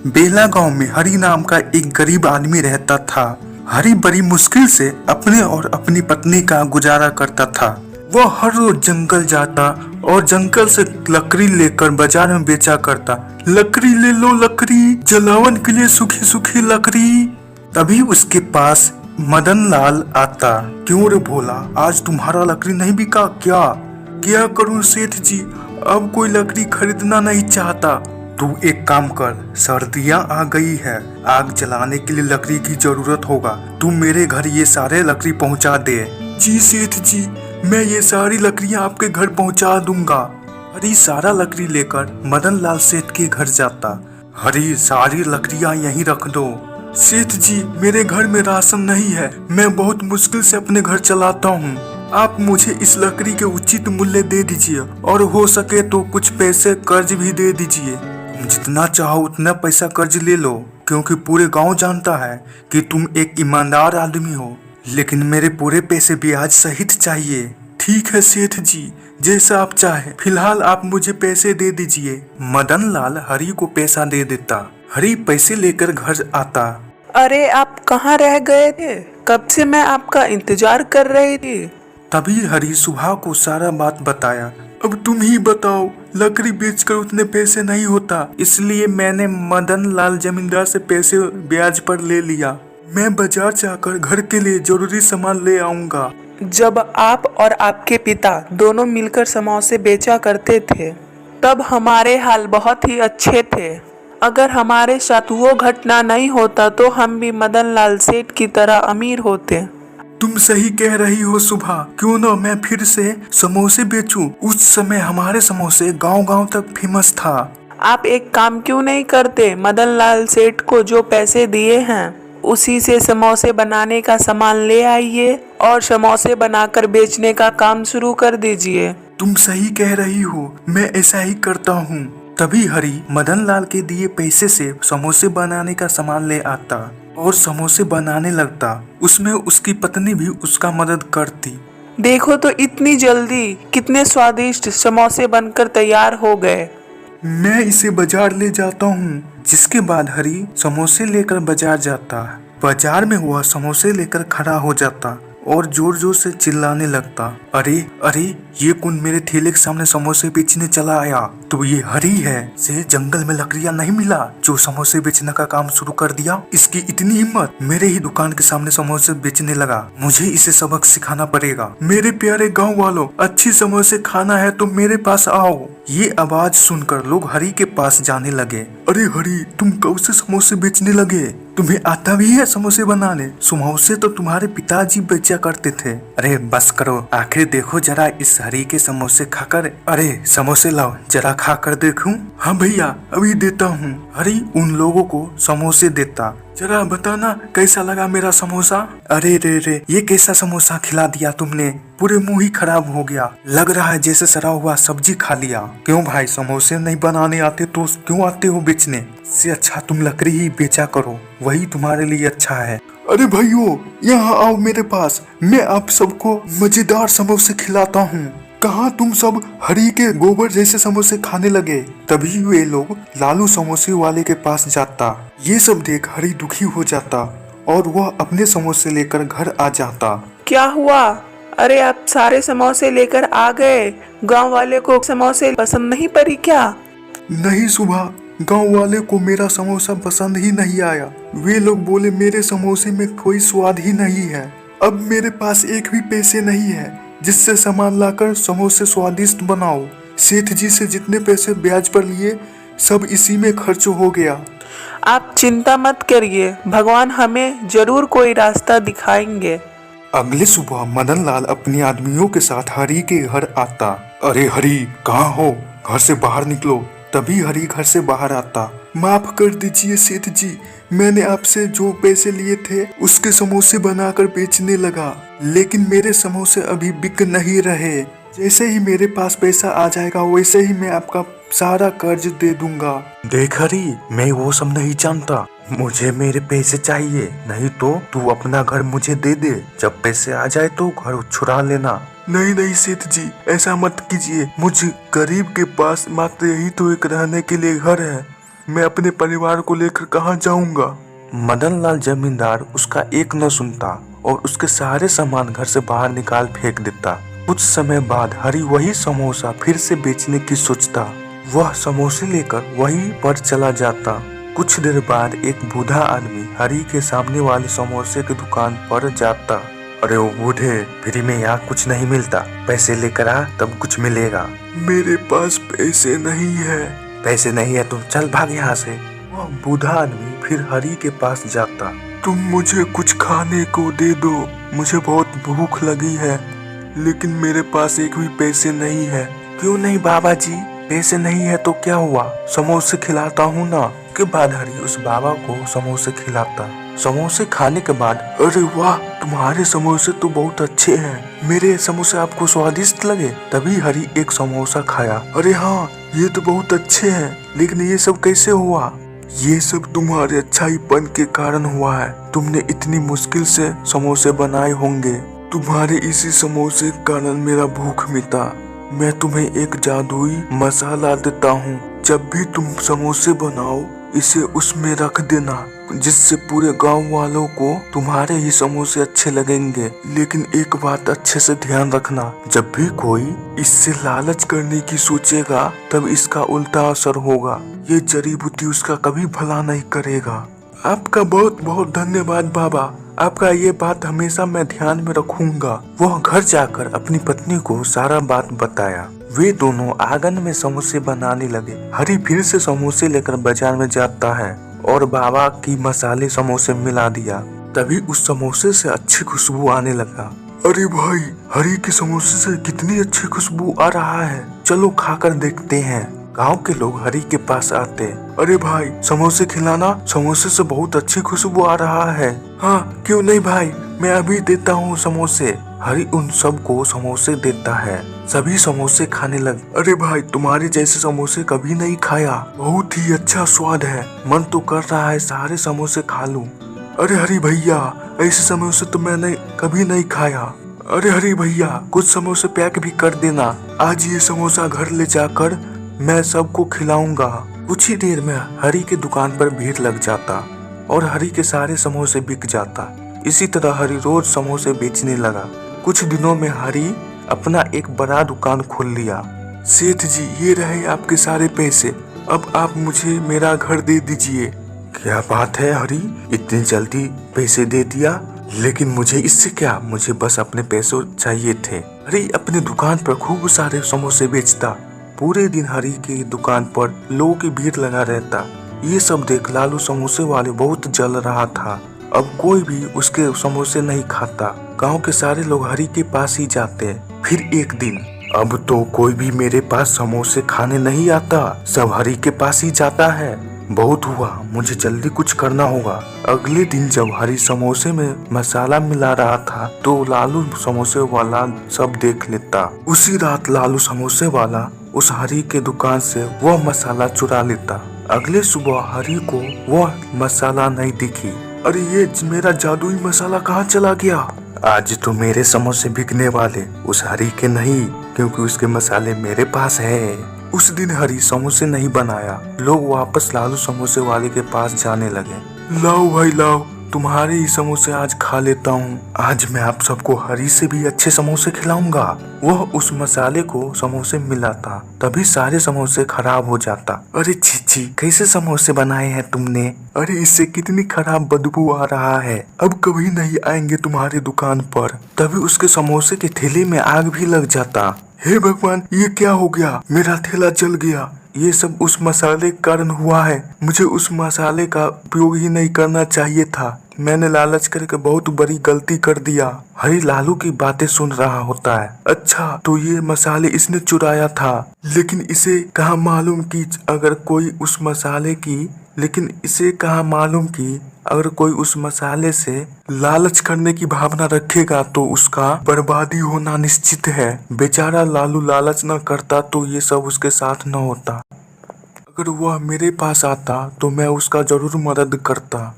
बेला गांव में हरी नाम का एक गरीब आदमी रहता था। हरी बड़ी मुश्किल से अपने और अपनी पत्नी का गुजारा करता था। वह हर रोज जंगल जाता और जंगल से लकड़ी लेकर बाजार में बेचा करता। लकड़ी ले लो लकड़ी, जलावन के लिए सूखी सूखी लकड़ी। तभी उसके पास मदन लाल आता। क्यों रे भोला, आज तुम्हारा लकड़ी नहीं बिका क्या? क्या करूं सेठ जी, अब कोई लकड़ी खरीदना नहीं चाहता। तू एक काम कर, सर्दियाँ आ गई है, आग जलाने के लिए लकड़ी की जरूरत होगा। तू मेरे घर ये सारे लकड़ी पहुंचा दे। जी सेठ जी, मैं ये सारी लकड़ियाँ आपके घर पहुंचा दूंगा। हरी सारा लकड़ी लेकर मदन लाल सेठ के घर जाता। हरी सारी लकड़ियाँ यहीं रख दो। सेठ जी, मेरे घर में राशन नहीं है, मैं बहुत मुश्किल से अपने घर चलाता हूँ। आप मुझे इस लकड़ी के उचित मूल्य दे दीजिए और हो सके तो कुछ पैसे कर्ज भी दे दीजिए। तुम जितना चाहो उतना पैसा कर्ज ले लो, क्योंकि पूरे गांव जानता है कि तुम एक ईमानदार आदमी हो। लेकिन मेरे पूरे पैसे ब्याज सहित चाहिए। ठीक है सेठ जी, जैसा आप चाहे, फिलहाल आप मुझे पैसे दे दीजिए। मदन लाल हरी को पैसा दे देता। हरी पैसे लेकर घर आता। अरे आप कहाँ रह गए थे? कब से मैं आपका इंतजार कर रही थी। तभी हरी सुबह को सारा बात बताया। अब तुम ही बताओ, लकड़ी बेचकर उतने पैसे नहीं होता, इसलिए मैंने मदन लाल जमींदार से पैसे ब्याज पर ले लिया। मैं बाजार जाकर घर के लिए जरूरी सामान ले आऊंगा। जब आप और आपके पिता दोनों मिलकर समोसे बेचा करते थे, तब हमारे हाल बहुत ही अच्छे थे। अगर हमारे साथ वो घटना नहीं होता तो हम भी मदन लाल सेठ की तरह अमीर होते। तुम सही कह रही हो सुबह, क्यों ना मैं फिर से समोसे बेचूं। उस समय हमारे समोसे गांव-गांव तक फेमस था। आप एक काम क्यों नहीं करते? मदन लाल सेठ को जो पैसे दिए हैं उसी से समोसे बनाने का सामान ले आइए और समोसे बनाकर बेचने का काम शुरू कर दीजिए। तुम सही कह रही हो, मैं ऐसा ही करता हूँ। तभी हरी मदन लाल के दिए पैसे से समोसे बनाने का सामान ले आता और समोसे बनाने लगता। उसमें उसकी पत्नी भी उसका मदद करती। देखो तो इतनी जल्दी कितने स्वादिष्ट समोसे बनकर तैयार हो गए। मैं इसे बाजार ले जाता हूँ। जिसके बाद हरी समोसे लेकर बाजार जाता। बाजार में वह समोसे लेकर खड़ा हो जाता और जोर जोर से चिल्लाने लगता। अरे अरे, ये कौन मेरे ठेले के सामने समोसे बेचने चला आया? तो ये हरी है। से जंगल में लकड़ियां नहीं मिला जो समोसे बेचने का काम शुरू कर दिया। इसकी इतनी हिम्मत, मेरे ही दुकान के सामने समोसे बेचने लगा। मुझे इसे सबक सिखाना पड़ेगा। मेरे प्यारे गाँव वालों, अच्छी समोसे खाना है तो मेरे पास आओ। ये आवाज सुनकर लोग हरी के पास जाने लगे। अरे हरी, तुम कब से समोसे बेचने लगे? तुम्हें आता भी है समोसे बनाने? समोसे तो तुम्हारे पिताजी बेचा करते थे। अरे बस करो, आखिर देखो जरा इस हरी के समोसे खाकर। अरे समोसे लाओ, जरा खाकर देखूं। हाँ भैया, अभी देता हूँ। हरी उन लोगों को समोसे देता। जरा बताना कैसा लगा मेरा समोसा? अरे रे रे, ये कैसा समोसा खिला दिया तुमने, पूरे मुंह ही खराब हो गया। लग रहा है जैसे सड़ा हुआ सब्जी खा लिया। क्यों भाई, समोसे नहीं बनाने आते तो क्यों आते हो बेचने? से अच्छा तुम लकड़ी ही बेचा करो, वही तुम्हारे लिए अच्छा है। अरे भाइयों, यहाँ आओ मेरे पास, मैं आप सबको मजेदार समोसे खिलाता हूँ। कहाँ तुम सब हरी के गोबर जैसे समोसे खाने लगे? तभी वे लोग लालू समोसे वाले के पास जाता। ये सब देख हरी दुखी हो जाता और वह अपने समोसे लेकर घर आ जाता। क्या हुआ? अरे आप सारे समोसे लेकर आ गए, गांव वाले को समोसे पसंद नहीं पड़ी क्या? नहीं सुबह, गांव वाले को मेरा समोसा पसंद ही नहीं आया। वे लोग बोले मेरे समोसे में कोई स्वाद ही नहीं है। अब मेरे पास एक भी पैसे नहीं है जिससे सामान लाकर समोसे स्वादिष्ट बनाओ। सेठ जी से जितने पैसे ब्याज पर लिए सब इसी में खर्च हो गया। आप चिंता मत करिए, भगवान हमें जरूर कोई रास्ता दिखाएंगे। अगले सुबह मदन लाल अपने आदमियों के साथ हरी के घर आता। अरे हरी, कहाँ हो? घर से बाहर निकलो। तभी हरी घर से बाहर आता। माफ कर दीजिए सेठ जी, मैंने आपसे जो पैसे लिए थे उसके समोसे बनाकर बेचने लगा, लेकिन मेरे समोसे अभी बिक नहीं रहे। जैसे ही मेरे पास पैसा आ जाएगा वैसे ही मैं आपका सारा कर्ज दे दूंगा। देख हरी, मैं वो सब नहीं जानता, मुझे मेरे पैसे चाहिए, नहीं तो तू अपना घर मुझे दे दे। जब पैसे आ जाए तो घर छुड़ा लेना। नहीं नहीं सेठ जी, ऐसा मत कीजिए। मुझ गरीब के पास मात्र यही तो एक रहने के लिए घर है। मैं अपने परिवार को लेकर कहाँ जाऊंगा। मदन लाल जमींदार उसका एक न सुनता और उसके सारे सामान घर से बाहर निकाल फेंक देता। कुछ समय बाद हरि वही समोसा फिर से बेचने की सोचता। वह समोसे लेकर वहीं पर चला जाता। कुछ देर बाद एक बूढ़ा आदमी हरि के सामने वाले समोसे की दुकान पर जाता। अरे ओ बूढ़े, फ्री में यहाँ कुछ नहीं मिलता, पैसे लेकर आ तब कुछ मिलेगा। मेरे पास पैसे नहीं है। पैसे नहीं है तो चल भाग यहाँ से। वह बूढ़ा आदमी फिर हरि के पास जाता। तुम मुझे कुछ खाने को दे दो, मुझे बहुत भूख लगी है, लेकिन मेरे पास एक भी पैसे नहीं है। क्यों नहीं बाबा जी, पैसे नहीं है तो क्या हुआ, समोसे खिलाता हूँ ना। के बाद हरि उस बाबा को समोसे खिलाता। समोसे खाने के बाद, अरे वाह, तुम्हारे समोसे तो बहुत अच्छे हैं, मेरे समोसे आपको स्वादिष्ट लगे? तभी हरि एक समोसा खाया। अरे हाँ, ये तो बहुत अच्छे हैं, लेकिन ये सब कैसे हुआ? ये सब तुम्हारे अच्छाईपन के कारण हुआ है। तुमने इतनी मुश्किल से समोसे बनाए होंगे। तुम्हारे इसी समोसे के कारण मेरा भूख मिटा। मैं तुम्हें एक जादुई मसाला देता हूँ। जब भी तुम समोसे बनाओ, इसे उसमें रख देना, जिससे पूरे गांव वालों को तुम्हारे ही समोसे अच्छे लगेंगे। लेकिन एक बात अच्छे से ध्यान रखना, जब भी कोई इससे लालच करने की सोचेगा तब इसका उल्टा असर होगा। ये जड़ी बूटी उसका कभी भला नहीं करेगा। आपका बहुत बहुत धन्यवाद बाबा, आपका ये बात हमेशा मैं ध्यान में रखूंगा। वह घर जाकर अपनी पत्नी को सारा बात बताया। वे दोनों आंगन में समोसे बनाने लगे। हरि फिर से समोसे लेकर बाजार में जाता है और बाबा की मसाले समोसे मिला दिया। तभी उस समोसे से अच्छी खुशबू आने लगा। अरे भाई, हरि के समोसे से कितनी अच्छी खुशबू आ रहा है, चलो खाकर देखते हैं। गांव के लोग हरि के पास आते। अरे भाई, समोसे खिलाना, समोसे से बहुत अच्छी खुशबू आ रहा है। हाँ, क्यों नहीं भाई, मैं अभी देता हूँ समोसे। हरि उन सबको समोसे देता है। सभी समोसे खाने लगे। अरे भाई, तुम्हारे जैसे समोसे कभी नहीं खाया, बहुत ही अच्छा स्वाद है, मन तो कर रहा है सारे समोसे खा लूं। अरे हरि भैया, ऐसे समोसे तो मैंने कभी नहीं खाया। अरे हरि भैया, कुछ समोसे पैक भी कर देना, आज ये समोसा घर ले जाकर मैं सबको खिलाऊंगा। कुछ ही देर में हरि के दुकान पर भीड़ लग जाता और हरि के सारे समोसे बिक जाता। इसी तरह हरि रोज समोसे बेचने लगा। कुछ दिनों में हरि अपना एक बड़ा दुकान खोल लिया। सेठ जी, ये रहे आपके सारे पैसे, अब आप मुझे मेरा घर दे दीजिए। क्या बात है हरि, इतनी जल्दी पैसे दे दिया? लेकिन मुझे इससे क्या, मुझे बस अपने पैसे चाहिए थे। हरि अपने दुकान पर खूब सारे समोसे बेचता। पूरे दिन हरि की दुकान पर लोगों की भीड़ लगा रहता। ये सब देख लालू समोसे वाले बहुत जल रहा था। अब कोई भी उसके समोसे नहीं खाता। गांव के सारे लोग हरि के पास ही जाते। फिर एक दिन, अब तो कोई भी मेरे पास समोसे खाने नहीं आता, सब हरि के पास ही जाता है। बहुत हुआ, मुझे जल्दी कुछ करना होगा। अगले दिन जब हरि समोसे में मसाला मिला रहा था तो लालू समोसे वाला सब देख लेता। उसी रात लालू समोसे वाला उस हरि के दुकान से वह मसाला चुरा लेता। अगले सुबह हरि को वह मसाला नहीं दिखी। अरे ये मेरा जादुई मसाला कहाँ चला गया? आज तो मेरे समोसे बिकने वाले उस हरि के नहीं, क्योंकि उसके मसाले मेरे पास है। उस दिन हरि समोसे नहीं बनाया। लोग वापस लालू समोसे वाले के पास जाने लगे। लाओ भाई लाओ, तुम्हारे ही समोसे आज खा लेता हूँ। आज मैं आप सबको हरि से भी अच्छे समोसे खिलाऊंगा। वह उस मसाले को समोसे मिलाता, तभी सारे समोसे खराब हो जाता। अरे छी, कैसे समोसे बनाए हैं तुमने? अरे इससे कितनी खराब बदबू आ रहा है, अब कभी नहीं आएंगे तुम्हारे दुकान पर। तभी उसके समोसे के ठेले में आग भी लग जाता। हे भगवान, ये क्या हो गया, मेरा ठेला जल गया। ये सब उस मसाले के कारण हुआ है। मुझे उस मसाले का उपयोग ही नहीं करना चाहिए था। मैंने लालच करके बहुत बड़ी गलती कर दिया। हरि लालू की बातें सुन रहा होता है। अच्छा, तो ये मसाले इसने चुराया था, लेकिन इसे कहाँ मालूम कि अगर कोई उस मसाले की अगर कोई उस मसाले से लालच करने की भावना रखेगा तो उसका बर्बादी होना निश्चित है। बेचारा लालू लालच न करता तो ये सब उसके साथ न होता। अगर वह मेरे पास आता तो मैं उसका जरूर मदद करता।